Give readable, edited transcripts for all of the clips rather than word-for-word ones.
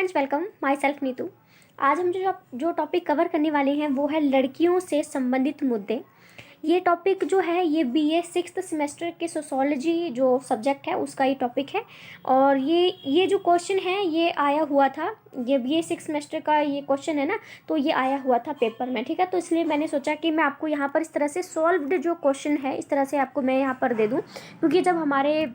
Friends, welcome my self Neetu. आज हम जो टॉपिक कवर करने वाले हैं वो है लड़कियों से संबंधित मुद्दे। ये टॉपिक जो है ये बीए 6th सेमेस्टर के सोशोलॉजी जो सब्जेक्ट है उसका ये टॉपिक है। और ये जो क्वेश्चन है ये आया हुआ था, ये बीए 6th सेमेस्टर का ये क्वेश्चन है ना, तो ये आया हुआ था पेपर में। ठीक है, तो इसलिए मैंने सोचा कि मैं आपको यहाँ पर इस तरह से सॉल्व्ड जो क्वेश्चन है इस तरह से आपको मैं यहाँ पर दे दूँ, क्योंकि जब हमारे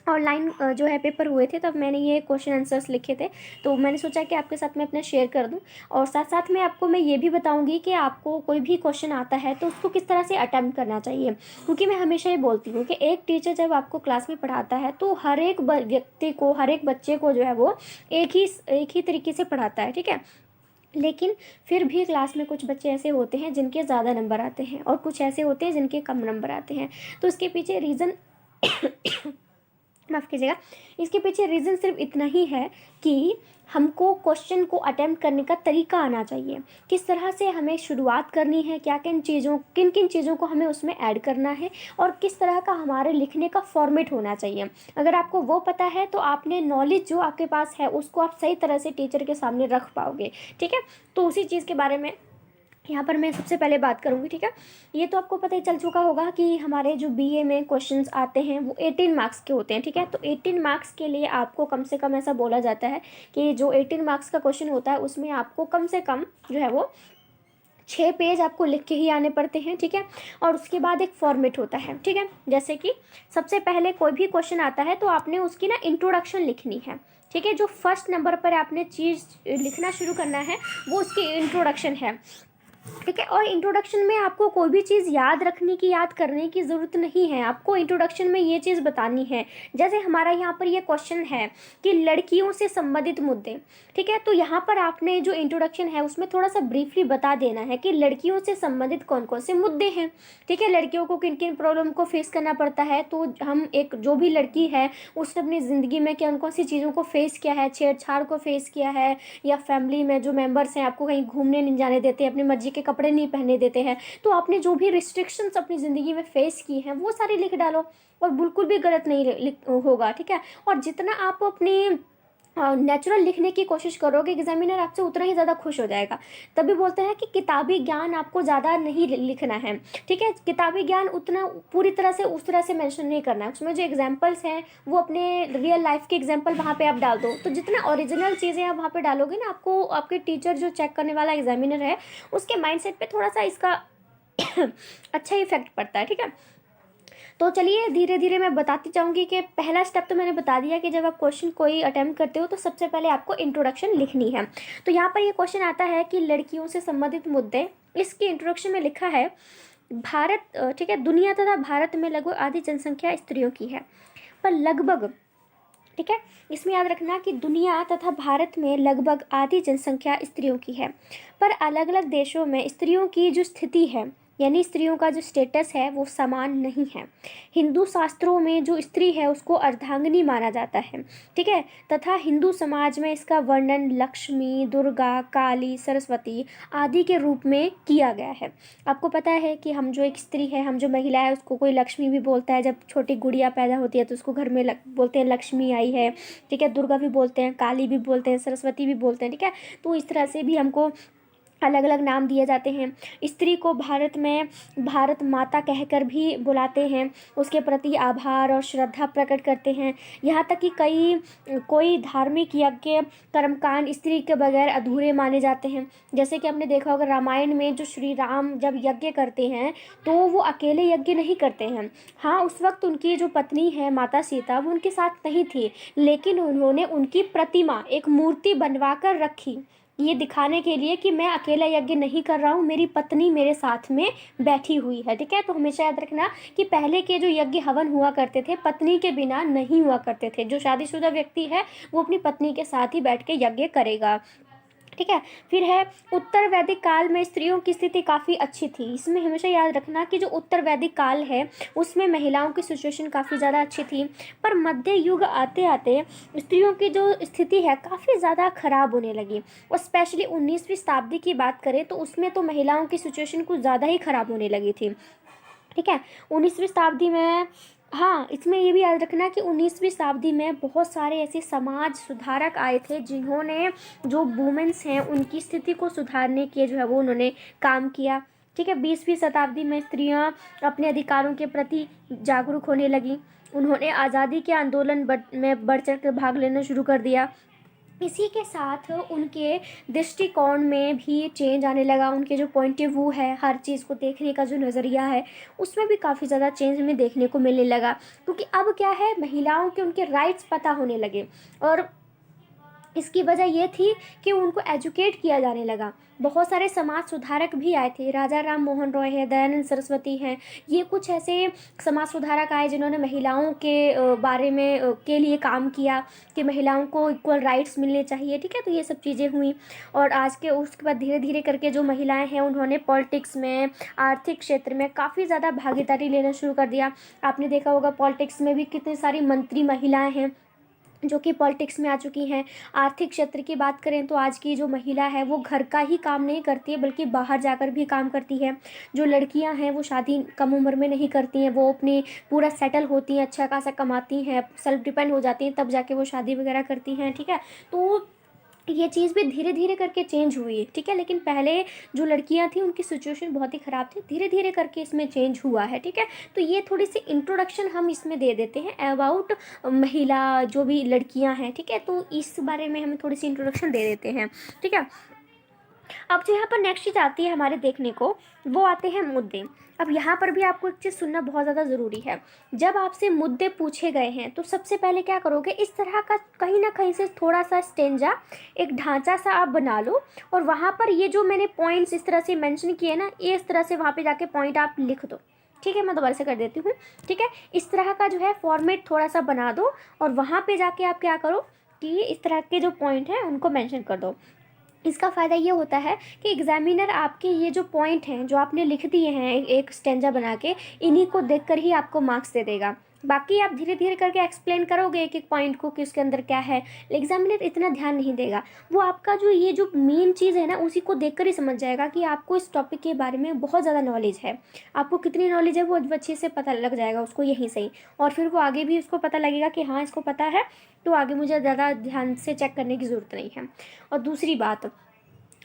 ऑनलाइन जो है पेपर हुए थे तब मैंने ये क्वेश्चन आंसर्स लिखे थे, तो मैंने सोचा कि आपके साथ में अपना शेयर कर दूं। और साथ साथ में आपको मैं ये भी बताऊंगी कि आपको कोई भी क्वेश्चन आता है तो उसको किस तरह से अटेम्प्ट करना चाहिए, क्योंकि मैं हमेशा ये बोलती हूँ कि एक टीचर जब आपको क्लास में पढ़ाता है तो हर एक व्यक्ति को, हर एक बच्चे को जो है वो एक ही तरीके से पढ़ाता है। ठीक है, लेकिन फिर भी क्लास में कुछ बच्चे ऐसे होते हैं जिनके ज़्यादा नंबर आते हैं और कुछ ऐसे होते हैं जिनके कम नंबर आते हैं। तो इसके पीछे रीज़न माफ़ कीजिएगा, इसके पीछे रीज़न सिर्फ इतना ही है कि हमको क्वेश्चन को अटेम्प्ट करने का तरीका आना चाहिए, किस तरह से हमें शुरुआत करनी है, किन किन चीज़ों को हमें उसमें ऐड करना है और किस तरह का हमारे लिखने का फॉर्मेट होना चाहिए। अगर आपको वो पता है तो आपने नॉलेज जो आपके पास है उसको आप सही तरह से टीचर के सामने रख पाओगे। ठीक है, तो उसी चीज़ के बारे में यहाँ पर मैं सबसे पहले बात करूँगी। ठीक है, ये तो आपको पता ही चल चुका होगा कि हमारे जो बीए में क्वेश्चंस आते हैं वो 18 मार्क्स के होते हैं। ठीक है, तो 18 मार्क्स के लिए आपको कम से कम ऐसा बोला जाता है कि जो 18 मार्क्स का क्वेश्चन होता है उसमें आपको कम से कम जो है वो 6 पेज आपको लिख के ही आने पड़ते हैं। ठीक है, और उसके बाद एक फॉर्मेट होता है। ठीक है, जैसे कि सबसे पहले कोई भी क्वेश्चन आता है तो आपने उसकी ना इंट्रोडक्शन लिखनी है। ठीक है, जो फर्स्ट नंबर पर आपने चीज़ लिखना शुरू करना है वो उसकी इंट्रोडक्शन है। ठीक है, और इंट्रोडक्शन में आपको कोई भी चीज़ याद रखने की, याद करने की ज़रूरत नहीं है। आपको इंट्रोडक्शन में ये चीज़ बतानी है, जैसे हमारा यहाँ पर ये क्वेश्चन है कि लड़कियों से संबंधित मुद्दे। ठीक है, तो यहाँ पर आपने जो इंट्रोडक्शन है उसमें थोड़ा सा ब्रीफली बता देना है कि लड़कियों से संबंधित कौन कौन से मुद्दे हैं। ठीक है, लड़कियों को किन किन प्रॉब्लम को फेस करना पड़ता है, तो हम एक जो भी लड़की है उसने अपनी ज़िंदगी में कौन कौन सी चीज़ों को फेस किया है, छेड़छाड़ को फेस किया है, या फैमिली में जो मेम्बर्स हैं आपको कहीं घूमने नहीं जाने देते, अपनी मर्जी के कपड़े नहीं पहनने देते हैं, तो आपने जो भी रिस्ट्रिक्शंस अपनी ज़िंदगी में फेस की हैं वो सारी लिख डालो और बिल्कुल भी गलत नहीं होगा। ठीक है, और जितना आप अपनी नेचुरल लिखने की कोशिश करोगे एग्जामिनर आपसे उतना ही ज़्यादा खुश हो जाएगा। तभी बोलते हैं कि किताबी ज्ञान आपको ज़्यादा नहीं लिखना है। ठीक है, किताबी ज्ञान उतना पूरी तरह से उस तरह से मेंशन नहीं करना है, उसमें जो एग्जांपल्स हैं वो अपने रियल लाइफ के एग्जांपल वहाँ पे आप डाल दो। तो जितना ओरिजिनल चीज़ें आप वहाँ पे डालोगे ना, आपको आपके टीचर जो चेक करने वाला एग्जामिनर है उसके माइंडसेट पे थोड़ा सा इसका अच्छा इफेक्ट पड़ता है। ठीक है, तो चलिए धीरे धीरे मैं बताती जाऊंगी कि पहला स्टेप तो मैंने बता दिया कि जब आप क्वेश्चन कोई अटेम्प्ट करते हो तो सबसे पहले आपको इंट्रोडक्शन लिखनी है। तो यहाँ पर ये क्वेश्चन आता है कि लड़कियों से संबंधित मुद्दे। इसकी इंट्रोडक्शन में लिखा है भारत, ठीक है, दुनिया तथा भारत में लगभग आधी जनसंख्या स्त्रियों की है, पर लगभग, ठीक है, इसमें याद रखना कि दुनिया तथा भारत में लगभग आधी जनसंख्या स्त्रियों की है, पर अलग अलग देशों में स्त्रियों की जो स्थिति है यानी स्त्रियों का जो स्टेटस है वो समान नहीं है। हिंदू शास्त्रों में जो स्त्री है उसको अर्धांगिनी माना जाता है। ठीक है, तथा हिंदू समाज में इसका वर्णन लक्ष्मी, दुर्गा, काली, सरस्वती आदि के रूप में किया गया है। आपको पता है कि हम जो एक स्त्री है, हम जो महिला है उसको कोई लक्ष्मी भी बोलता है। जब छोटी गुड़िया पैदा होती है तो उसको घर में बोलते हैं लक्ष्मी आई है। ठीक है, दुर्गा भी बोलते हैं, काली भी बोलते हैं, सरस्वती भी बोलते हैं। ठीक है, तो इस तरह से भी हमको अलग अलग नाम दिए जाते हैं। स्त्री को भारत में भारत माता कहकर भी बुलाते हैं, उसके प्रति आभार और श्रद्धा प्रकट करते हैं। यहाँ तक कि कोई धार्मिक यज्ञ कर्मकांड स्त्री के बगैर अधूरे माने जाते हैं। जैसे कि आपने देखा होगा रामायण में जो श्री राम जब यज्ञ करते हैं तो वो अकेले यज्ञ नहीं करते हैं। हाँ, उस वक्त उनकी जो पत्नी है माता सीता वो उनके साथ नहीं थी, लेकिन उन्होंने उनकी प्रतिमा, एक मूर्ति बनवा कर रखी, ये दिखाने के लिए कि मैं अकेला यज्ञ नहीं कर रहा हूँ, मेरी पत्नी मेरे साथ में बैठी हुई है। ठीक है, तो हमेशा याद रखना कि पहले के जो यज्ञ हवन हुआ करते थे पत्नी के बिना नहीं हुआ करते थे। जो शादीशुदा व्यक्ति है वो अपनी पत्नी के साथ ही बैठ के यज्ञ करेगा। ठीक है, फिर है उत्तर वैदिक काल में स्त्रियों की स्थिति काफ़ी अच्छी थी। इसमें हमेशा याद रखना कि जो उत्तर वैदिक काल है उसमें महिलाओं की सिचुएशन काफ़ी ज़्यादा अच्छी थी, पर मध्य युग आते आते स्त्रियों की जो स्थिति है काफ़ी ज़्यादा ख़राब होने लगी। और स्पेशली 19वीं शताब्दी की बात करें तो उसमें तो महिलाओं की सिचुएशन कुछ ज़्यादा ही ख़राब होने लगी थी। ठीक है, 19वीं शताब्दी में हाँ, इसमें ये भी याद रखना कि 19वीं शताब्दी में बहुत सारे ऐसे समाज सुधारक आए थे जिन्होंने जो वुमेन्स हैं उनकी स्थिति को सुधारने के जो है वो उन्होंने काम किया। ठीक है, 20वीं शताब्दी में स्त्रियां अपने अधिकारों के प्रति जागरूक होने लगीं। उन्होंने आज़ादी के आंदोलन में बढ़ चढ़ कर भाग लेना शुरू कर दिया। इसी के साथ उनके दृष्टिकोण में भी चेंज आने लगा। उनके जो पॉइंट ऑफ व्यू है, हर चीज़ को देखने का जो नज़रिया है, उसमें भी काफ़ी ज़्यादा चेंज हमें देखने को मिलने लगा। क्योंकि अब क्या है, महिलाओं के उनके राइट्स पता होने लगे और इसकी वजह ये थी कि उनको एजुकेट किया जाने लगा। बहुत सारे समाज सुधारक भी आए थे, राजा राम मोहन रॉय है, दयानंद सरस्वती हैं। ये कुछ ऐसे समाज सुधारक आए जिन्होंने महिलाओं के बारे में के लिए काम किया कि महिलाओं को इक्वल राइट्स मिलने चाहिए। ठीक है, तो ये सब चीज़ें हुई और आज के उसके बाद धीरे धीरे करके जो महिलाएं हैं उन्होंने पॉलिटिक्स में, आर्थिक क्षेत्र में काफ़ी ज़्यादा भागीदारी लेना शुरू कर दिया। आपने देखा होगा पॉलिटिक्स में भी कितनी सारी मंत्री महिलाएं हैं जो कि पॉलिटिक्स में आ चुकी हैं। आर्थिक क्षेत्र की बात करें तो आज की जो महिला है वो घर का ही काम नहीं करती है बल्कि बाहर जाकर भी काम करती है। जो लड़कियां हैं वो शादी कम उम्र में नहीं करती हैं, वो अपनी पूरा सेटल होती हैं, अच्छा खासा कमाती हैं, सेल्फ डिपेंड हो जाती हैं, तब जाके वो शादी वगैरह करती हैं। ठीक है, तो ये चीज़ भी धीरे धीरे करके चेंज हुई है। ठीक है, लेकिन पहले जो लड़कियां थी उनकी सिचुएशन बहुत ही ख़राब थी, धीरे धीरे करके इसमें चेंज हुआ है। ठीक है, तो ये थोड़ी सी इंट्रोडक्शन हम इसमें दे देते हैं अबाउट महिला जो भी लड़कियां हैं। ठीक है, तो इस बारे में हम थोड़ी सी इंट्रोडक्शन दे देते हैं। ठीक है, अब जो यहाँ पर नेक्स्ट चीज़ आती है हमारे देखने को, वो आते हैं मुद्दे। अब यहाँ पर भी आपको एक चीज़ सुनना बहुत ज़्यादा ज़रूरी है। जब आपसे मुद्दे पूछे गए हैं तो सबसे पहले क्या करोगे, इस तरह का कहीं ना कहीं से थोड़ा सा स्टेंजा, एक ढांचा सा आप बना लो और वहाँ पर ये जो मैंने पॉइंट्स इस तरह से मेंशन किए ना, ये इस तरह से वहाँ पे जाके पॉइंट आप लिख दो। ठीक है, मैं दोबारा से कर देती हूँ। ठीक है, इस तरह का जो है फॉर्मेट थोड़ा सा बना दो और वहाँ पे जाके आप क्या करो कि इस तरह के जो पॉइंट हैं उनको मेंशन कर दो। इसका फ़ायदा ये होता है कि एग्जामिनर आपके ये जो पॉइंट हैं जो आपने लिख दिए हैं एक स्टेंजा बना के, इन्हीं को देखकर ही आपको मार्क्स दे देगा। बाकी आप धीरे धीरे करके एक्सप्लेन करोगे एक एक पॉइंट को कि उसके अंदर क्या है, एग्जामिनर इतना ध्यान नहीं देगा। वो आपका जो ये जो मेन चीज़ है ना उसी को देखकर ही समझ जाएगा कि आपको इस टॉपिक के बारे में बहुत ज़्यादा नॉलेज है। आपको कितनी नॉलेज है वो अच्छे से पता लग जाएगा उसको यहीं से ही, और फिर वो आगे भी उसको पता लगेगा कि हाँ इसको पता है, तो आगे मुझे ज़्यादा ध्यान से चेक करने की ज़रूरत नहीं है। और दूसरी बात,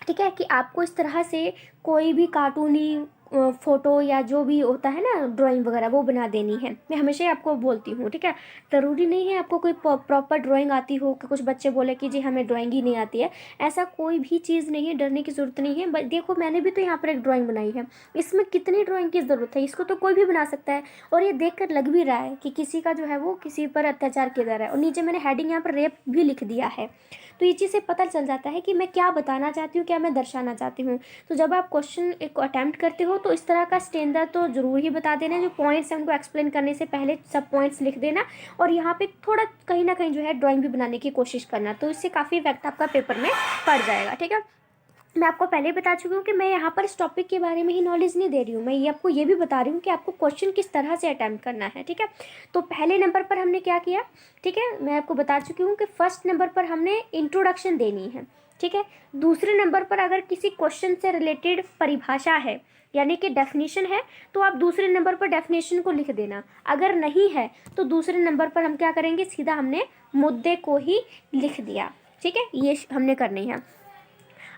ठीक है, कि आपको इस तरह से कोई भी कार्टूनी फ़ोटो या जो भी होता है ना ड्राइंग वगैरह वो बना देनी है। मैं हमेशा ही आपको बोलती हूँ। ठीक है, ज़रूरी नहीं है आपको कोई प्रॉपर ड्राइंग आती हो कि कुछ बच्चे बोले कि जी हमें ड्राइंग ही नहीं आती है। ऐसा कोई भी चीज़ नहीं है, डरने की ज़रूरत नहीं है। बट देखो मैंने भी तो यहाँ पर एक ड्राइंग बनाई है, इसमें कितनी ड्राइंग की ज़रूरत है, इसको तो कोई भी बना सकता है। और ये देख कर लग भी रहा है कि किसी का जो है वो किसी पर अत्याचार किया जा रहा है, और नीचे मैंने हेडिंग यहाँ पर रेप भी लिख दिया है। तो ये चीज़ से पता चल जाता है कि मैं क्या बताना चाहती हूँ, क्या मैं दर्शाना चाहती हूँ। तो जब आप क्वेश्चन एक अटैम्प्ट करते हो तो इस तरह का स्टैंडर्ड तो ज़रूर ही बता देना, जो पॉइंट्स हैं उनको एक्सप्लेन करने से पहले सब पॉइंट्स लिख देना, और यहाँ पे थोड़ा कहीं ना कहीं जो है ड्राइंग भी बनाने की कोशिश करना, तो इससे काफ़ी इफेक्ट आपका पेपर में पड़ जाएगा। ठीक है, मैं आपको पहले बता चुकी हूँ कि मैं यहाँ पर इस टॉपिक के बारे में ही नॉलेज नहीं दे रही हूँ, मैं ये आपको ये भी बता रही हूँ कि आपको क्वेश्चन किस तरह से अटैम्प्ट करना है। ठीक है, तो पहले नंबर पर हमने क्या किया, ठीक है, मैं आपको बता चुकी हूँ कि फर्स्ट नंबर पर हमने इंट्रोडक्शन देनी है। ठीक है, दूसरे नंबर पर अगर किसी क्वेश्चन से रिलेटेड परिभाषा है यानी कि डेफिनेशन है तो आप दूसरे नंबर पर डेफिनेशन को लिख देना। अगर नहीं है तो दूसरे नंबर पर हम क्या करेंगे, सीधा हमने मुद्दे को ही लिख दिया। ठीक है, ये हमने करनी है।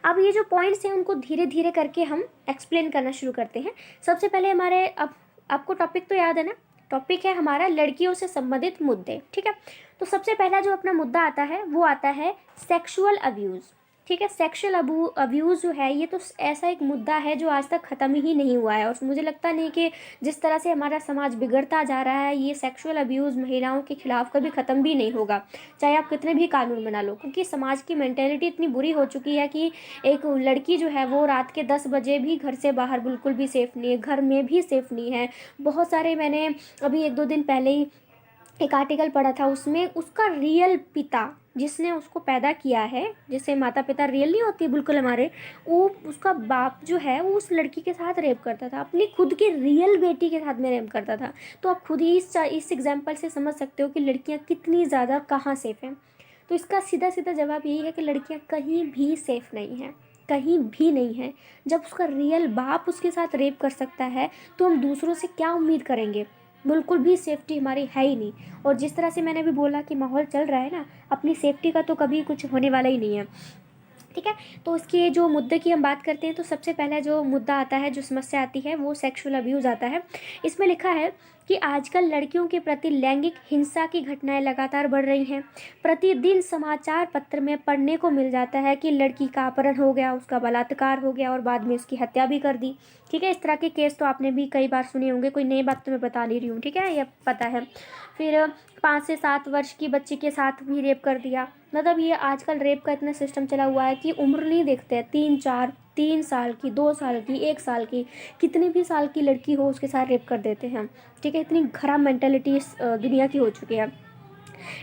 अब ये जो पॉइंट्स हैं उनको धीरे धीरे करके हम एक्सप्लेन करना शुरू करते हैं। सबसे पहले हमारे, अब आपको टॉपिक तो याद है ना, टॉपिक है हमारा लड़कियों से संबंधित मुद्दे। ठीक है, तो सबसे पहला जो अपना मुद्दा आता है वो आता है सेक्सुअल अब्यूज़। ठीक है, सेक्सुअल अब्यूज़ जो है ये तो ऐसा एक मुद्दा है जो आज तक ख़त्म ही नहीं हुआ है, और मुझे लगता नहीं कि जिस तरह से हमारा समाज बिगड़ता जा रहा है ये सेक्सुअल अब्यूज़ महिलाओं के खिलाफ कभी ख़त्म भी नहीं होगा, चाहे आप कितने भी कानून बना लो। क्योंकि समाज की मेंटेलिटी इतनी बुरी हो चुकी है कि एक लड़की जो है वो रात के 10 बजे भी घर से बाहर बिल्कुल भी सेफ़ नहीं है, घर में भी सेफ़ नहीं है। बहुत सारे, मैंने अभी 1-2 दिन पहले ही एक आर्टिकल पढ़ा था, उसमें उसका रियल पिता जिसने उसको पैदा किया है, जैसे माता पिता रियल नहीं होती बिल्कुल हमारे, वो उसका बाप जो है वो उस लड़की के साथ रेप करता था, अपनी खुद की रियल बेटी के साथ में रेप करता था। तो आप खुद ही इस एग्जाम्पल से समझ सकते हो कि लड़कियां कितनी ज़्यादा कहाँ सेफ़ हैं। तो इसका सीधा सीधा जवाब यही है कि लड़कियां कहीं भी सेफ़ नहीं हैं, कहीं भी नहीं है। जब उसका रियल बाप उसके साथ रेप कर सकता है तो हम दूसरों से क्या उम्मीद करेंगे। बिल्कुल भी सेफ्टी हमारी है ही नहीं। और जिस तरह से मैंने भी बोला कि माहौल चल रहा है ना, अपनी सेफ्टी का तो कभी कुछ होने वाला ही नहीं है। ठीक है, तो इसके जो मुद्दे की हम बात करते हैं तो सबसे पहला जो मुद्दा आता है, जो समस्या आती है, वो सेक्सुअल अब्यूज़ आता है। इसमें लिखा है कि आजकल लड़कियों के प्रति लैंगिक हिंसा की घटनाएं लगातार बढ़ रही हैं। प्रतिदिन समाचार पत्र में पढ़ने को मिल जाता है कि लड़की का अपहरण हो गया, उसका बलात्कार हो गया और बाद में उसकी हत्या भी कर दी। ठीक है, इस तरह के केस तो आपने भी कई बार सुने होंगे, कोई नई बात तो मैं बता नहीं रही हूँ। ठीक है, ये पता है। फिर 5 से 7 वर्ष की बच्ची के साथ भी रेप कर दिया। मतलब ये आजकल रेप का इतना सिस्टम चला हुआ है कि उम्र नहीं देखते हैं, 3 साल की, 2 साल की, 1 साल की, कितनी भी साल की लड़की हो उसके साथ रेप कर देते हैं। ठीक है, इतनी खराब मेंटेलिटी इस दुनिया की हो चुकी है।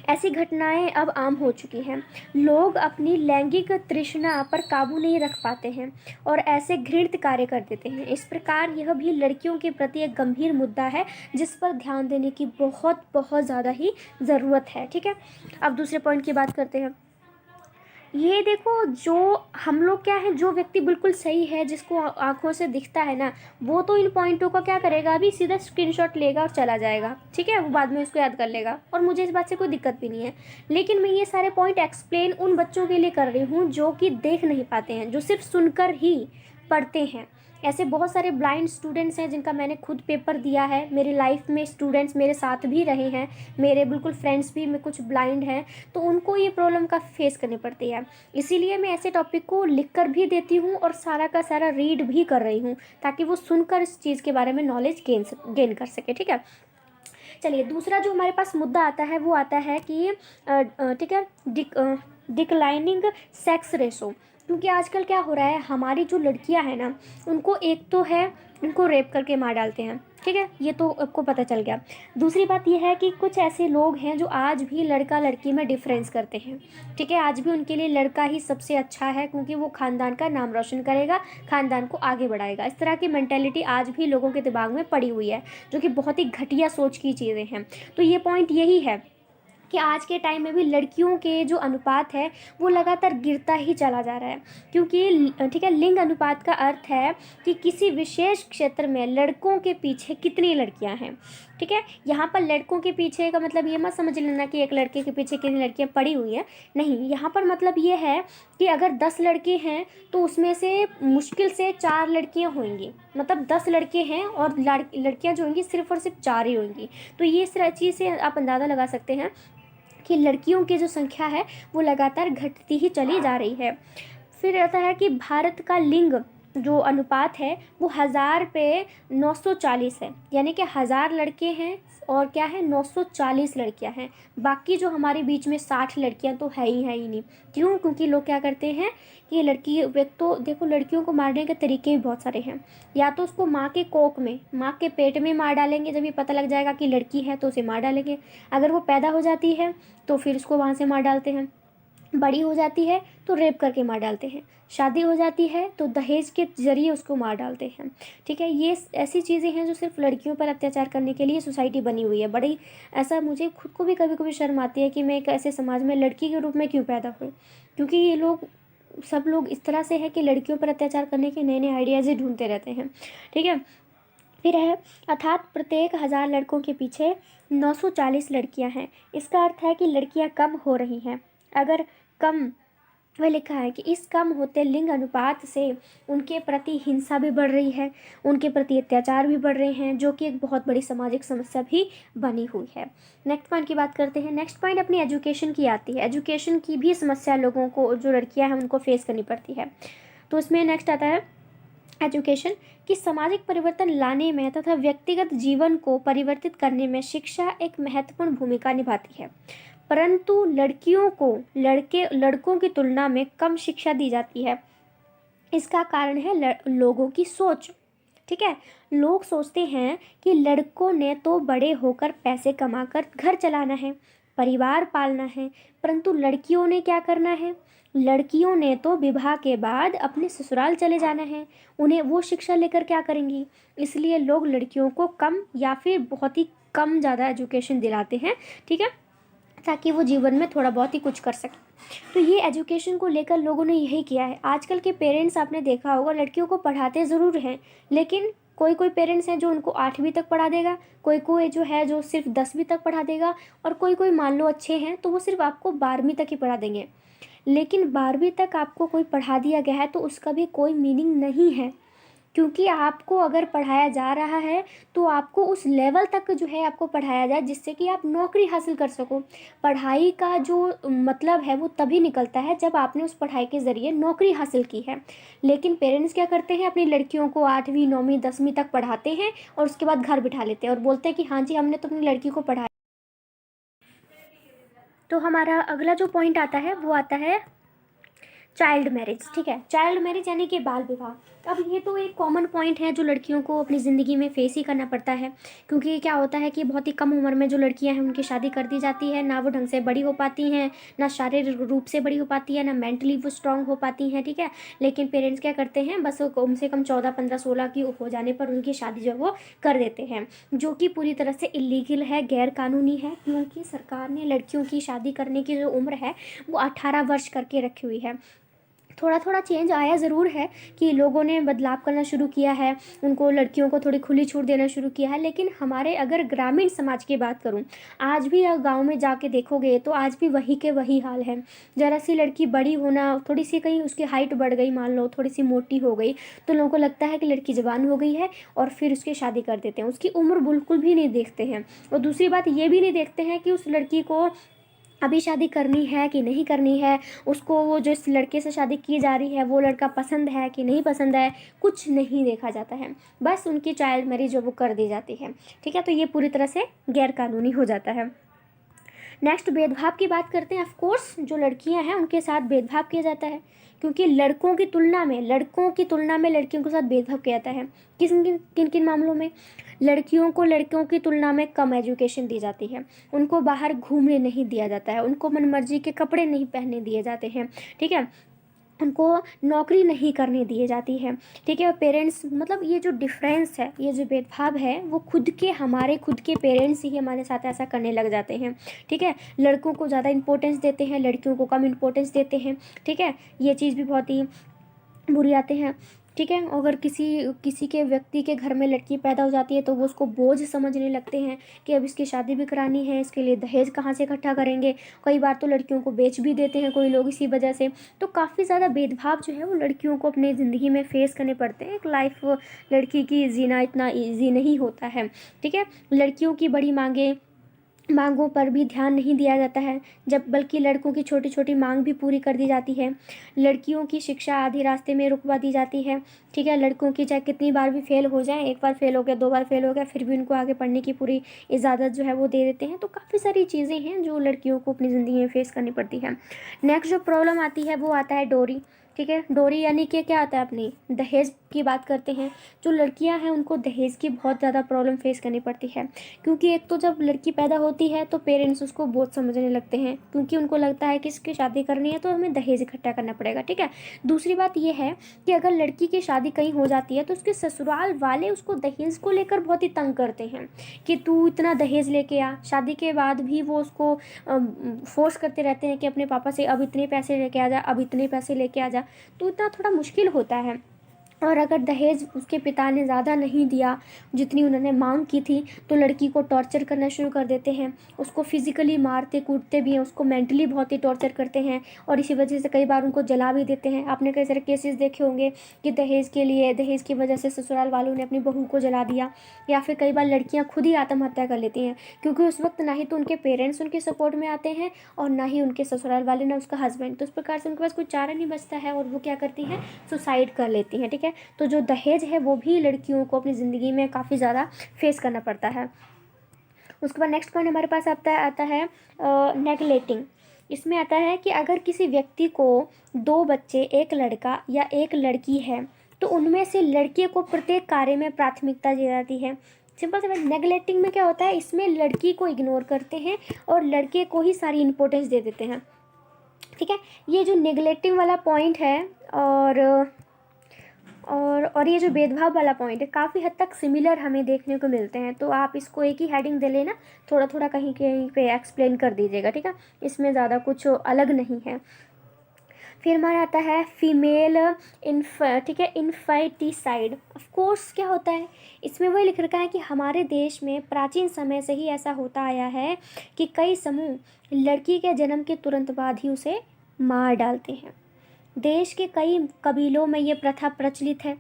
ऐसी घटनाएं अब आम हो चुकी हैं। लोग अपनी लैंगिक तृष्णा पर काबू नहीं रख पाते हैं और ऐसे घृणित कार्य कर देते हैं। इस प्रकार यह भी लड़कियों के प्रति एक गंभीर मुद्दा है जिस पर ध्यान देने की बहुत बहुत ज़्यादा ही ज़रूरत है। ठीक है, अब दूसरे पॉइंट की बात करते हैं। ये देखो, जो हम लोग क्या है, जो व्यक्ति बिल्कुल सही है, जिसको आंखों से दिखता है ना, वो तो इन पॉइंटों का क्या करेगा, अभी सीधा स्क्रीनशॉट लेगा और चला जाएगा। ठीक है, वो बाद में उसको याद कर लेगा और मुझे इस बात से कोई दिक्कत भी नहीं है। लेकिन मैं ये सारे पॉइंट एक्सप्लेन उन बच्चों के लिए कर रही हूँ जो कि देख नहीं पाते हैं, जो सिर्फ सुनकर ही पढ़ते हैं। ऐसे बहुत सारे ब्लाइंड स्टूडेंट्स हैं जिनका मैंने खुद पेपर दिया है। मेरी लाइफ में स्टूडेंट्स मेरे साथ भी रहे हैं, मेरे बिल्कुल फ्रेंड्स भी में कुछ ब्लाइंड हैं, तो उनको ये प्रॉब्लम का फेस करनी पड़ती है। इसीलिए मैं ऐसे टॉपिक को लिख कर भी देती हूँ और सारा का सारा रीड भी कर रही हूँ, ताकि वो सुनकर इस चीज़ के बारे में नॉलेज गेन कर सके। ठीक है, चलिए दूसरा जो हमारे पास मुद्दा आता है वो आता है कि ठीक है, डिक्लाइनिंग सेक्स रेशो। क्योंकि आजकल क्या हो रहा है, हमारी जो लड़कियां हैं ना, उनको एक तो है, उनको रेप करके मार डालते हैं। ठीक है, ये तो आपको पता चल गया। दूसरी बात ये है कि कुछ ऐसे लोग हैं जो आज भी लड़का लड़की में डिफरेंस करते हैं। ठीक है, आज भी उनके लिए लड़का ही सबसे अच्छा है, क्योंकि वो खानदान का नाम रोशन करेगा, खानदान को आगे बढ़ाएगा। इस तरह की मेंटेलिटी आज भी लोगों के दिमाग में पड़ी हुई है, जो कि बहुत ही घटिया सोच की चीज़ें हैं। तो ये पॉइंट यही है कि आज के टाइम में भी लड़कियों के जो अनुपात है वो लगातार गिरता ही चला जा रहा है। क्योंकि ठीक है, लिंग अनुपात का अर्थ है कि किसी विशेष क्षेत्र में लड़कों के पीछे कितनी लड़कियां हैं। ठीक है, यहाँ पर लड़कों के पीछे का मतलब ये मत समझ लेना कि एक लड़के के पीछे कितनी लड़कियां पड़ी हुई हैं। नहीं, यहाँ पर मतलब ये है कि अगर 10 लड़के हैं तो उसमें से मुश्किल से 4 लड़कियां होंगी। मतलब 10 लड़के हैं और लड़कियां जो होंगी सिर्फ और सिर्फ 4 ही होंगी। तो ये इस चीज़ से आप अंदाज़ा लगा सकते हैं कि लड़कियों की जो संख्या है वो लगातार घटती ही चली जा रही है। फिर आता है कि भारत का लिंग जो अनुपात है वो 1000 पे 940 है। यानी कि 1000 लड़के हैं और क्या है, 940 लड़कियां हैं। बाकी जो हमारे बीच में 60 लड़कियां तो है ही नहीं। क्यों? क्योंकि लोग क्या करते हैं कि लड़की, एक तो देखो लड़कियों को मारने के तरीके भी बहुत सारे हैं। या तो उसको माँ के कोख में, माँ के पेट में मार डालेंगे, जब ये पता लग जाएगा कि लड़की है तो उसे मार डालेंगे। अगर वो पैदा हो जाती है तो फिर उसको वहाँ से मार डालते हैं। बड़ी हो जाती है तो रेप करके मार डालते हैं। शादी हो जाती है तो दहेज के जरिए उसको मार डालते हैं। ठीक है, ये ऐसी चीज़ें हैं जो सिर्फ लड़कियों पर अत्याचार करने के लिए सोसाइटी बनी हुई है। बड़ी ऐसा मुझे खुद को भी कभी कभी शर्म आती है कि मैं एक ऐसे समाज में लड़की के रूप में क्यों पैदा हुई। क्योंकि ये लोग, सब लोग इस तरह से है कि लड़कियों पर अत्याचार करने के नए नए आइडियाज़ ही ढूंढते रहते हैं। ठीक है, फिर है अर्थात प्रत्येक 1000 लड़कों के पीछे 940 लड़कियां हैं। इसका अर्थ है कि लड़कियां कम हो रही हैं। अगर कम, वह लिखा है कि इस कम होते लिंग अनुपात से उनके प्रति हिंसा भी बढ़ रही है, उनके प्रति अत्याचार भी बढ़ रहे हैं, जो कि एक बहुत बड़ी सामाजिक समस्या भी बनी हुई है। नेक्स्ट पॉइंट की बात करते हैं। नेक्स्ट पॉइंट अपनी एजुकेशन की आती है। एजुकेशन की भी समस्या लोगों को, जो लड़कियां हैं उनको फेस करनी पड़ती है। तो इसमें नेक्स्ट आता है एजुकेशन की सामाजिक परिवर्तन लाने में तथा व्यक्तिगत जीवन को परिवर्तित करने में शिक्षा एक महत्वपूर्ण भूमिका निभाती है। परंतु लड़कियों को लड़कों की तुलना में कम शिक्षा दी जाती है। इसका कारण है लोगों की सोच। ठीक है, लोग सोचते हैं कि लड़कों ने तो बड़े होकर पैसे कमाकर घर चलाना है, परिवार पालना है, परंतु लड़कियों ने क्या करना है, लड़कियों ने तो विवाह के बाद अपने ससुराल चले जाना है, उन्हें वो शिक्षा लेकर क्या करेंगी। इसलिए लोग लड़कियों को कम या फिर बहुत ही कम ज़्यादा एजुकेशन दिलाते हैं। ठीक है, ताकि वो जीवन में थोड़ा बहुत ही कुछ कर सके। तो ये एजुकेशन को लेकर लोगों ने यही किया है। आजकल के पेरेंट्स, आपने देखा होगा, लड़कियों को पढ़ाते ज़रूर हैं लेकिन कोई कोई पेरेंट्स हैं जो उनको 8वीं तक पढ़ा देगा, कोई कोई जो है जो सिर्फ 10वीं तक पढ़ा देगा, और कोई कोई मान लो अच्छे हैं तो वो सिर्फ आपको 12वीं तक ही पढ़ा देंगे। लेकिन 12वीं तक आपको कोई पढ़ा दिया गया है तो उसका भी कोई मीनिंग नहीं है, क्योंकि आपको अगर पढ़ाया जा रहा है तो आपको उस लेवल तक जो है आपको पढ़ाया जाए जिससे कि आप नौकरी हासिल कर सको। पढ़ाई का जो मतलब है वो तभी निकलता है जब आपने उस पढ़ाई के ज़रिए नौकरी हासिल की है। लेकिन पेरेंट्स क्या करते हैं, अपनी लड़कियों को 8वीं 9वीं 10वीं तक पढ़ाते हैं और उसके बाद घर बिठा लेते हैं और बोलते हैं कि हाँ जी हमने तो अपनी लड़की को पढ़ाया। तो हमारा अगला जो पॉइंट आता है वो आता है चाइल्ड मैरिज। ठीक है, चाइल्ड मैरिज यानी कि बाल विवाह। अब ये तो एक कॉमन पॉइंट है जो लड़कियों को अपनी ज़िंदगी में फेस ही करना पड़ता है, क्योंकि क्या होता है कि बहुत ही कम उम्र में जो लड़कियां हैं उनकी शादी कर दी जाती है, ना वो ढंग से बड़ी हो पाती हैं, ना शारीरिक रूप से बड़ी हो पाती है, ना मेंटली वो स्ट्रांग हो पाती हैं। ठीक है, लेकिन पेरेंट्स क्या करते हैं, बस कम से कम 14 15 16 की हो जाने पर उनकी शादी जो है वो कर देते हैं, जो कि पूरी तरह से इलीगल है, गैर कानूनी है, क्योंकि सरकार ने लड़कियों की शादी करने की जो उम्र है वो 18 वर्ष करके रखी हुई है। थोड़ा थोड़ा चेंज आया ज़रूर है कि लोगों ने बदलाव करना शुरू किया है, उनको लड़कियों को थोड़ी खुली छूट देना शुरू किया है, लेकिन हमारे अगर ग्रामीण समाज की बात करूं, आज भी गांव में जाके देखोगे तो आज भी वही के वही हाल है। ज़रा सी लड़की बड़ी होना, थोड़ी सी कहीं उसकी हाइट बढ़ गई, मान लो थोड़ी सी मोटी हो गई, तो लोगों को लगता है कि लड़की जवान हो गई है और फिर उसकी शादी कर देते हैं, उसकी उम्र बिल्कुल भी नहीं देखते हैं। और दूसरी बात ये भी नहीं देखते हैं कि उस लड़की को अभी शादी करनी है कि नहीं करनी है, उसको वो जो इस लड़के से शादी की जा रही है वो लड़का पसंद है कि नहीं पसंद है, कुछ नहीं देखा जाता है, बस उनकी चाइल्ड मैरिज जो वो कर दी जाती है। ठीक है, तो ये पूरी तरह से गैर कानूनी हो जाता है। नेक्स्ट, भेदभाव की बात करते हैं। ऑफ कोर्स जो लड़कियां हैं उनके साथ भेदभाव किया जाता है, क्योंकि लड़कों की तुलना में लड़कियों के साथ भेदभाव किया जाता है। किन किन मामलों में? लड़कियों को लड़कियों की तुलना में कम एजुकेशन दी जाती है, उनको बाहर घूमने नहीं दिया जाता है, उनको मनमर्जी के कपड़े नहीं पहनने दिए जाते हैं। ठीक है, उनको नौकरी नहीं करने दिए जाती है। ठीक है, और पेरेंट्स, मतलब ये जो डिफरेंस है, ये जो भेदभाव है, वो हमारे खुद के पेरेंट्स ही हमारे साथ ऐसा करने लग जाते हैं। ठीक है, लड़कों को ज़्यादा इंपॉर्टेंस देते हैं, लड़कियों को कम इंपॉर्टेंस देते हैं। ठीक है, ये चीज़ भी बहुत ही बुरी आते हैं। ठीक है, अगर किसी किसी के व्यक्ति के घर में लड़की पैदा हो जाती है तो वो उसको बोझ समझने लगते हैं कि अब इसकी शादी भी करानी है, इसके लिए दहेज कहाँ से इकट्ठा करेंगे। कई बार तो लड़कियों को बेच भी देते हैं कोई लोग इसी वजह से। तो काफ़ी ज़्यादा भेदभाव जो है वो लड़कियों को अपनी ज़िंदगी में फेस करने पड़ते हैं। एक लाइफ लड़की की जीना इतना ईजी नहीं होता है। ठीक है, लड़कियों की बड़ी मांगों पर भी ध्यान नहीं दिया जाता है, जब बल्कि लड़कों की छोटी छोटी मांग भी पूरी कर दी जाती है। लड़कियों की शिक्षा आधे रास्ते में रुकवा दी जाती है। ठीक है, लड़कों की चाहे कितनी बार भी फेल हो जाए, एक बार फेल हो गया, 2 बार फेल हो गया, फिर भी उनको आगे पढ़ने की पूरी इजाज़त जो है वो दे देते हैं। तो काफ़ी सारी चीज़ें हैं जो लड़कियों को अपनी ज़िंदगी में फेस करनी पड़ती है। नेक्स्ट जो प्रॉब्लम आती है वो आता है डोरी। ठीक है, डोरी यानी कि क्या आता है, अपनी दहेज की बात करते हैं। जो लड़कियां हैं उनको दहेज की बहुत ज़्यादा प्रॉब्लम फेस करनी पड़ती है, क्योंकि एक तो जब लड़की पैदा होती है तो पेरेंट्स उसको बहुत समझने लगते हैं, क्योंकि उनको लगता है कि इसकी शादी करनी है तो हमें दहेज इकट्ठा करना पड़ेगा। ठीक है, दूसरी बात ये है कि अगर लड़की की शादी कहीं हो जाती है तो उसके ससुराल वाले उसको दहेज को लेकर बहुत ही तंग करते हैं कि तू इतना दहेज लेके आ। शादी के बाद भी वो उसको फोर्स करते रहते हैं कि अपने पापा से अब इतने पैसे लेके आ जा, अब इतने पैसे लेके आ जा। तो इतना थोड़ा मुश्किल होता है। और अगर दहेज उसके पिता ने ज़्यादा नहीं दिया जितनी उन्होंने मांग की थी तो लड़की को टॉर्चर करना शुरू कर देते हैं, उसको फिज़िकली मारते कूटते भी हैं, उसको मेंटली बहुत ही टॉर्चर करते हैं, और इसी वजह से कई बार उनको जला भी देते हैं। आपने कई सारे केसेस देखे होंगे कि दहेज की वजह से ससुराल वालों ने अपनी बहू को जला दिया, या फिर कई बार लड़कियाँ खुद ही आत्महत्या कर लेती हैं, क्योंकि उस वक्त ना ही तो उनके पेरेंट्स उनके सपोर्ट में आते हैं और ना ही उनके ससुराल वाले, ना उसका हस्बैंड। तो उस प्रकार से उनके पास कोई चारा नहीं बचता है और वो क्या करती हैं, सुसाइड कर लेती हैं। ठीक है, तो जो दहेज है वो भी लड़कियों को अपनी ज़िंदगी में काफ़ी ज़्यादा फेस करना पड़ता है। उसके बाद नेक्स्ट पॉइंट हमारे पास आता है नेगलेक्टिंग। इसमें आता है कि अगर किसी व्यक्ति को 2 बच्चे, एक लड़का या एक लड़की है, तो उनमें से लड़के को प्रत्येक कार्य में प्राथमिकता दी जाती है। सिंपल से नेगलेक्टिंग में क्या होता है, इसमें लड़की को इग्नोर करते हैं और लड़के को ही सारी इंपॉर्टेंस दे देते हैं। ठीक है, ये जो नेगलेक्टिंग वाला पॉइंट है और ये जो भेदभाव वाला पॉइंट है, काफ़ी हद तक सिमिलर हमें देखने को मिलते हैं। तो आप इसको एक ही हेडिंग दे लेना, थोड़ा थोड़ा कहीं कहीं पे एक्सप्लेन कर दीजिएगा। ठीक है, इसमें ज़्यादा कुछ अलग नहीं है। फिर हमारा आता है फीमेल ठीक है, इन्फेटिसाइड। ऑफ कोर्स क्या होता है इसमें, वही लिख रखा है कि हमारे देश में प्राचीन समय से ही ऐसा होता आया है कि कई समूह लड़की के जन्म के तुरंत बाद ही उसे मार डालते हैं। देश के कई कबीलों में ये प्रथा प्रचलित है।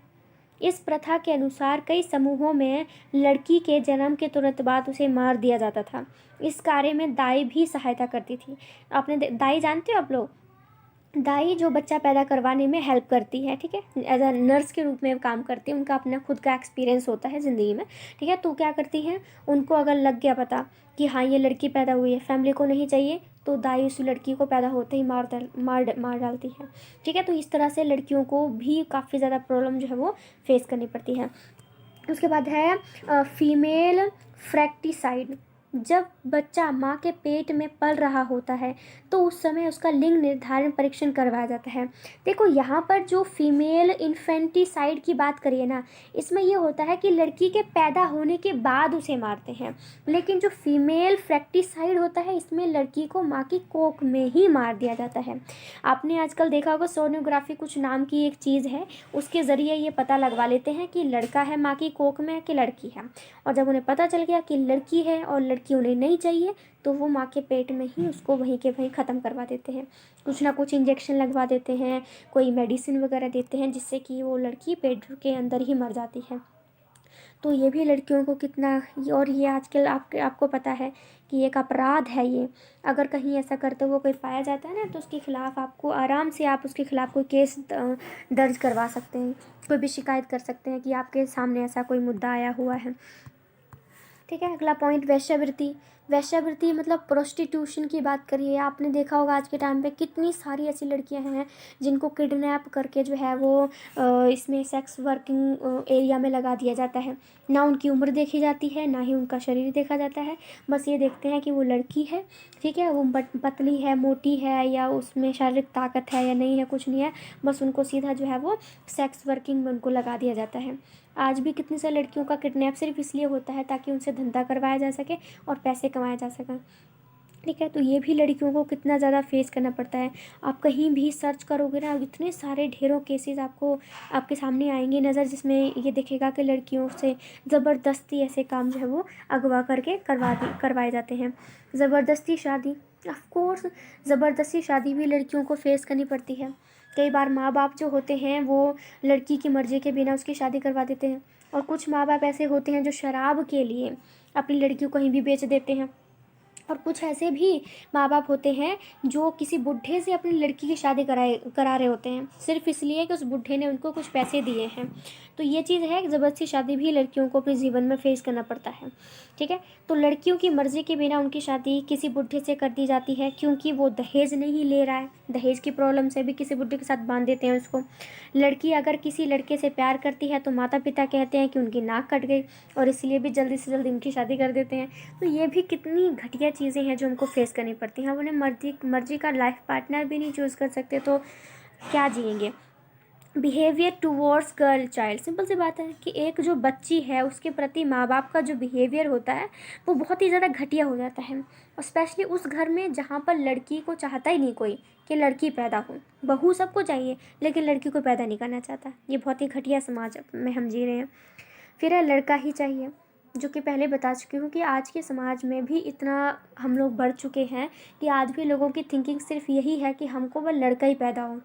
इस प्रथा के अनुसार कई समूहों में लड़की के जन्म के तुरंत बाद उसे मार दिया जाता था। इस कार्य में दाई भी सहायता करती थी। आपने दाई जानते हो आप लोग? दाई जो बच्चा पैदा करवाने में हेल्प करती है, ठीक है, एज अ नर्स के रूप में काम करती है। उनका अपना खुद का एक्सपीरियंस होता है ज़िंदगी में, ठीक है। तो क्या करती हैं, उनको अगर लग गया पता कि हाँ ये लड़की पैदा हुई है, फैमिली को नहीं चाहिए, तो दाई उस लड़की को पैदा होते ही मार डालती है, ठीक है। तो इस तरह से लड़कियों को भी काफ़ी ज़्यादा प्रॉब्लम जो है वो फेस करनी पड़ती है। उसके बाद है फीमेल फ्रैक्टिसाइड। जब बच्चा माँ के पेट में पल रहा होता है तो उस समय उसका लिंग निर्धारण परीक्षण करवाया जाता है। देखो यहाँ पर जो फीमेल इन्फेंटिसाइड की बात करिए ना, इसमें ये होता है कि लड़की के पैदा होने के बाद उसे मारते हैं, लेकिन जो फीमेल फ्रैक्टिसाइड होता है इसमें लड़की को माँ की कोख में ही मार दिया जाता है। आपने आजकल देखा होगा सोनोग्राफी कुछ नाम की एक चीज़ है, उसके ज़रिए ये पता लगवा लेते हैं कि लड़का है माँ की कोख में कि लड़की है। और जब उन्हें पता चल गया कि लड़की है और लड़की उन्हें नहीं चाहिए, तो वो माँ के पेट में ही उसको वहीं के वहीं ख़त्म करवा देते हैं। कुछ ना कुछ इंजेक्शन लगवा देते हैं, कोई मेडिसिन वगैरह देते हैं, जिससे कि वो लड़की पेट के अंदर ही मर जाती है। तो ये भी लड़कियों को कितना, और ये आजकल आपको पता है कि एक अपराध है ये। अगर कहीं ऐसा करते हुए कोई पाया जाता है ना, तो उसके खिलाफ़ आपको आराम से आप उसके खिलाफ़ कोई केस दर्ज करवा सकते हैं, कोई भी शिकायत कर सकते हैं कि आपके सामने ऐसा कोई मुद्दा आया हुआ है, ठीक है। अगला पॉइंट वेश्यावृत्ति। वेश्यावृत्ति मतलब प्रोस्टिट्यूशन की बात करिए। आपने देखा होगा आज के टाइम पे कितनी सारी ऐसी लड़कियां हैं जिनको किडनैप करके जो है वो इसमें सेक्स वर्किंग एरिया में लगा दिया जाता है। ना उनकी उम्र देखी जाती है, ना ही उनका शरीर देखा जाता है, बस ये देखते हैं कि वो लड़की है, ठीक है, वो पतली है, मोटी है, या उसमें शारीरिक ताकत है या नहीं है, कुछ नहीं है, बस उनको सीधा जो है वो सेक्स वर्किंग में उनको लगा दिया जाता है। आज भी कितनी सारी लड़कियों का किडनैप सिर्फ इसलिए होता है ताकि उनसे धंधा करवाया जा सके और पैसे कमाए जा सकें, ठीक है। तो ये भी लड़कियों को कितना ज़्यादा फेस करना पड़ता है। आप कहीं भी सर्च करोगे ना, इतने सारे ढेरों केसेस आपको आपके सामने आएंगे नज़र, जिसमें ये दिखेगा कि लड़कियों से ज़बरदस्ती ऐसे काम जो है वो अगवा करके करवाए जाते हैं। ज़बरदस्ती शादी, ऑफ कोर्स ज़बरदस्ती शादी भी लड़कियों को फेस करनी पड़ती है। कई बार माँ बाप जो होते हैं वो लड़की की मर्ज़ी के बिना उसकी शादी करवा देते हैं, और कुछ माँ बाप ऐसे होते हैं जो शराब के लिए अपनी लड़की को कहीं भी बेच देते हैं, और कुछ ऐसे भी माँ बाप होते हैं जो किसी बुढ़े से अपनी लड़की की शादी करा रहे होते हैं, सिर्फ इसलिए कि उस बुढ़े ने उनको कुछ पैसे दिए हैं। तो ये चीज़ है कि ज़बरदस्ती शादी भी लड़कियों को अपने जीवन में फेस करना पड़ता है, ठीक है। तो लड़कियों की मर्ज़ी के बिना उनकी शादी किसी बुढ़े से कर दी जाती है, क्योंकि वो दहेज नहीं ले रहा है। दहेज की प्रॉब्लम से भी किसी बुढ़े के साथ बांध देते हैं उसको। लड़की अगर किसी लड़के से प्यार करती है तो माता पिता कहते हैं कि उनकी नाक कट गई, और इसलिए भी जल्दी से जल्दी उनकी शादी कर देते हैं। तो ये भी कितनी घटिया चीज़ें हैं जो उनको फेस करनी पड़ती हैं। हम उन्हें मर्जी का लाइफ पार्टनर भी नहीं चूज़ कर सकते, तो क्या जिएंगे। Behaviour towards girl child, simple सी बात है कि एक जो बच्ची है उसके प्रति माँ बाप का जो बिहेवियर होता है वो बहुत ही ज़्यादा घटिया हो जाता है, और स्पेशली उस घर में जहाँ पर लड़की को चाहता ही नहीं कोई कि लड़की पैदा हो। बहू सबको चाहिए लेकिन लड़की को पैदा नहीं करना चाहता। ये बहुत ही घटिया समाज में हम जी रहे हैं। फिर है लड़का ही चाहिए, जो कि पहले बता चुकी हूँ कि आज के समाज में भी इतना हम लोग बढ़ चुके हैं कि आज भी लोगों की थिंकिंग सिर्फ यही है कि हमको वह लड़का ही पैदा हो।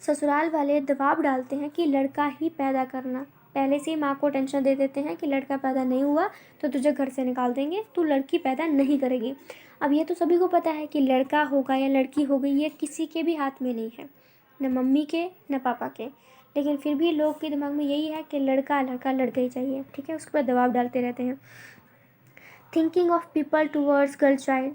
ससुराल वाले दबाव डालते हैं कि लड़का ही पैदा करना, पहले से ही माँ को टेंशन दे देते हैं कि लड़का पैदा नहीं हुआ तो तुझे घर से निकाल देंगे, तू लड़की पैदा नहीं करेगी। अब ये तो सभी को पता है कि लड़का होगा या लड़की होगी ये किसी के भी हाथ में नहीं है, न मम्मी के न पापा के, लेकिन फिर भी लोग के दिमाग में यही है कि लड़का लड़का लड़का ही चाहिए, ठीक है, उसके बाद दबाव डालते रहते हैं। Thinking of people towards girl child,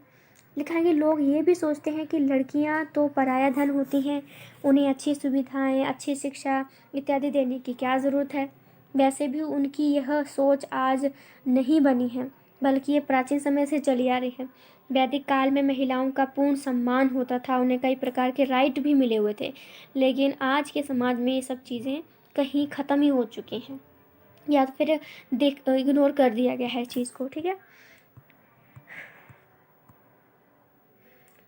लिखा है कि लोग ये भी सोचते हैं कि लड़कियां तो पराया धन होती हैं, उन्हें अच्छी सुविधाएं, अच्छी शिक्षा इत्यादि देने की क्या ज़रूरत है। वैसे भी उनकी यह सोच आज नहीं बनी है, बल्कि ये प्राचीन समय से चली आ रही है। वैदिक काल में महिलाओं का पूर्ण सम्मान होता था, उन्हें कई प्रकार के राइट भी मिले हुए थे, लेकिन आज के समाज में ये सब चीज़ें कहीं ख़त्म ही हो चुकी हैं, या फिर इग्नोर कर दिया गया है इस चीज़ को, ठीक है।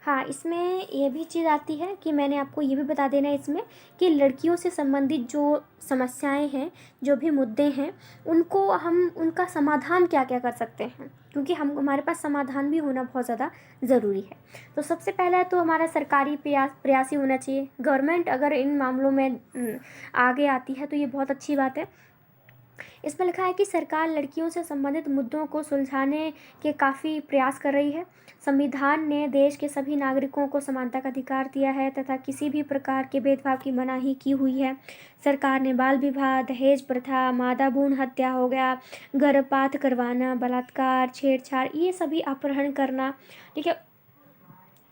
हाँ, इसमें ये भी चीज़ आती है कि मैंने आपको ये भी बता देना है इसमें कि लड़कियों से संबंधित जो समस्याएं हैं, जो भी मुद्दे हैं, उनको हम उनका समाधान क्या क्या कर सकते हैं, क्योंकि हम हमारे पास समाधान भी होना बहुत ज़्यादा ज़रूरी है। तो सबसे पहला तो हमारा सरकारी प्रयास ही होना चाहिए। गवर्नमेंट अगर इन मामलों में आगे आती है तो ये बहुत अच्छी बात है। इसमें लिखा है कि सरकार लड़कियों से संबंधित मुद्दों को सुलझाने के काफ़ी प्रयास कर रही है। संविधान ने देश के सभी नागरिकों को समानता का अधिकार दिया है तथा किसी भी प्रकार के भेदभाव की मनाही की हुई है। सरकार ने बाल विवाह, दहेज प्रथा, मादा भ्रूण हत्या हो गया, गर्भपात करवाना, बलात्कार, छेड़छाड़, ये सभी अपहरण करना, ठीक है,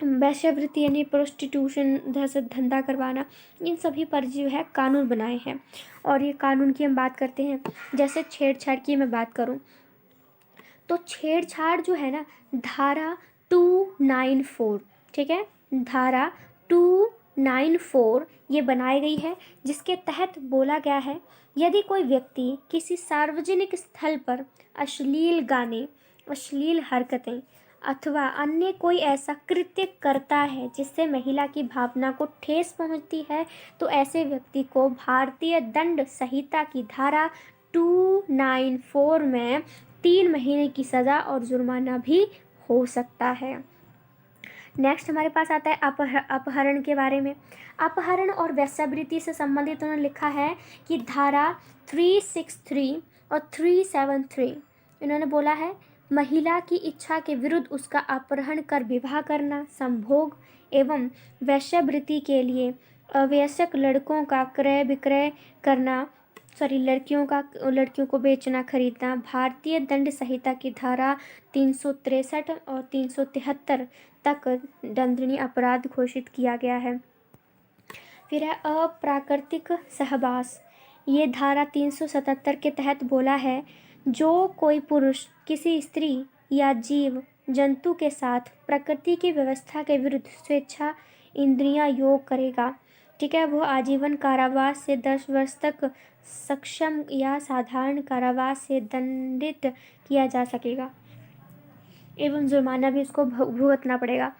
वेश्यावृत्ति यानी प्रोस्टिट्यूशन, जैसे धंधा करवाना, इन सभी पर जो है कानून बनाए हैं। और ये कानून की हम बात करते हैं, जैसे छेड़छाड़ की मैं बात करूं तो छेड़छाड़ जो है ना, धारा 294, ठीक है, धारा 294 ये बनाई गई है, जिसके तहत बोला गया है यदि कोई व्यक्ति किसी सार्वजनिक स्थल पर अश्लील गाने, अश्लील हरकतें अथवा अन्य कोई ऐसा कृत्य करता है जिससे महिला की भावना को ठेस पहुंचती है, तो ऐसे व्यक्ति को भारतीय दंड संहिता की धारा 294 में 3 महीने की सज़ा और जुर्माना भी हो सकता है। नेक्स्ट हमारे पास आता है अपहरण के बारे में। अपहरण और वेश्यावृत्ति से संबंधित उन्होंने लिखा है कि धारा 363 और 373 इन्होंने बोला है महिला की इच्छा के विरुद्ध उसका अपहरण कर विवाह करना, संभोग एवं वेश्यावृत्ति के लिए आवश्यक लड़कों का क्रय विक्रय करना, लड़कियों को बेचना, खरीदना भारतीय दंड संहिता की धारा 363 और 373 तक दंडनीय अपराध घोषित किया गया है। फिर है अप्राकृतिक सहवास। ये धारा 377 के तहत बोला है जो कोई पुरुष किसी स्त्री या जीव जंतु के साथ प्रकृति की व्यवस्था के विरुद्ध स्वेच्छा इंद्रियां योग करेगा, ठीक है, वो आजीवन कारावास से 10 वर्ष तक सक्षम या साधारण कारावास से दंडित किया जा सकेगा एवं जुर्माना भी उसको भुगतना पड़ेगा।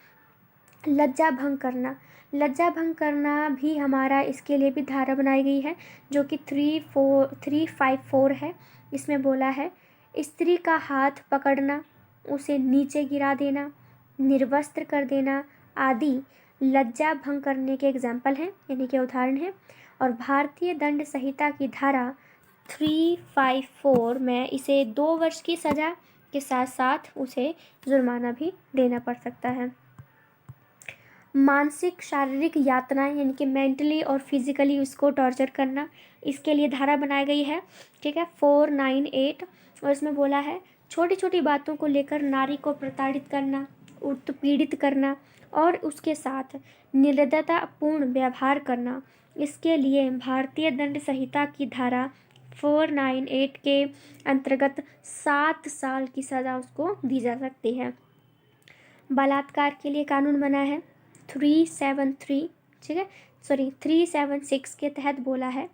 लज्जा भंग करना, लज्जा भंग करना भी हमारा इसके लिए भी धारा बनाई गई है, जो कि 354 है। इसमें बोला है स्त्री का हाथ पकड़ना, उसे नीचे गिरा देना, निर्वस्त्र कर देना आदि लज्जा भंग करने के एग्जाम्पल हैं, यानी कि उदाहरण है। और भारतीय दंड संहिता की धारा 354 में इसे 2 वर्ष की सज़ा के साथ साथ उसे जुर्माना भी देना पड़ सकता है। मानसिक शारीरिक यातनाएं, यानी कि मेंटली और फिजिकली उसको टॉर्चर करना, इसके लिए धारा बनाई गई है, ठीक है, 498। और इसमें बोला है छोटी छोटी बातों को लेकर नारी को प्रताड़ित करना, उत्पीड़ित करना और उसके साथ निर्दयतापूर्ण व्यवहार करना, इसके लिए भारतीय दंड संहिता की धारा 498 के अंतर्गत 7 साल की सज़ा उसको दी जा सकती है। बलात्कार के लिए कानून बना है 373, ठीक है, 376 के तहत बोला है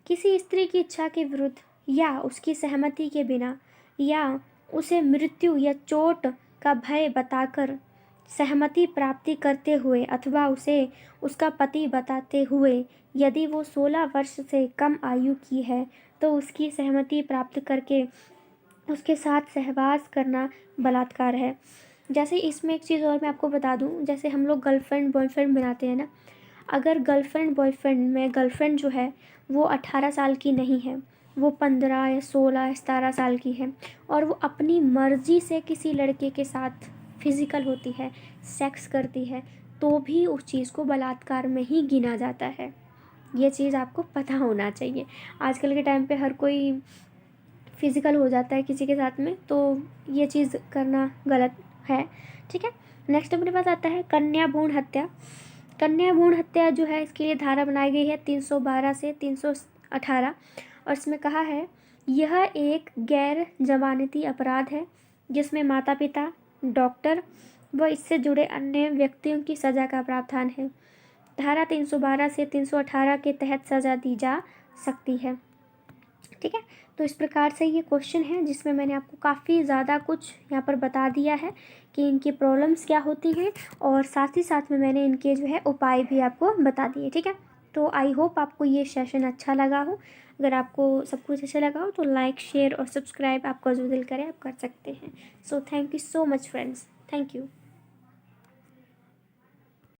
किसी स्त्री की इच्छा के विरुद्ध या उसकी सहमति के बिना या उसे मृत्यु या चोट का भय बताकर सहमति प्राप्ति करते हुए अथवा उसे उसका पति बताते हुए यदि वो 16 वर्ष से कम आयु की है तो उसकी सहमति प्राप्त करके उसके साथ सहवास करना बलात्कार है। जैसे इसमें एक चीज़ और मैं आपको बता दूं, जैसे हम लोग गर्लफ्रेंड बॉयफ्रेंड बनाते हैं ना, अगर गर्लफ्रेंड बॉयफ्रेंड में गर्लफ्रेंड जो है वो 18 साल की नहीं है, वो 15 या 16 या 17 साल की है और वो अपनी मर्जी से किसी लड़के के साथ फिज़िकल होती है, सेक्स करती है, तो भी उस चीज़ को बलात्कार में ही गिना जाता है। ये चीज़ आपको पता होना चाहिए। आजकल के टाइम पे हर कोई फिज़िकल हो जाता है किसी के साथ में, तो ये चीज़ करना गलत है, ठीक है। नेक्स्ट अपने पास आता है कन्या भ्रूण हत्या। कन्या भ्रूण हत्या जो है इसके लिए धारा बनाई गई है 312 से 318 और इसमें कहा है यह एक गैर जमानती अपराध है जिसमें माता पिता, डॉक्टर व इससे जुड़े अन्य व्यक्तियों की सज़ा का प्रावधान है। धारा 312 से 318 के तहत सज़ा दी जा सकती है। ठीक है। तो इस प्रकार से ये क्वेश्चन है जिसमें मैंने आपको काफ़ी ज़्यादा कुछ यहाँ पर बता दिया है कि इनकी प्रॉब्लम्स क्या होती हैं, और साथ ही साथ में मैंने इनके जो है उपाय भी आपको बता दिए। ठीक है, तो आई होप आपको ये सेशन अच्छा लगा हो। अगर आपको सब कुछ अच्छा लगा हो तो लाइक, शेयर और सब्सक्राइब आपका जो दिल करे आप कर सकते हैं। So thank you so much friends, thank you.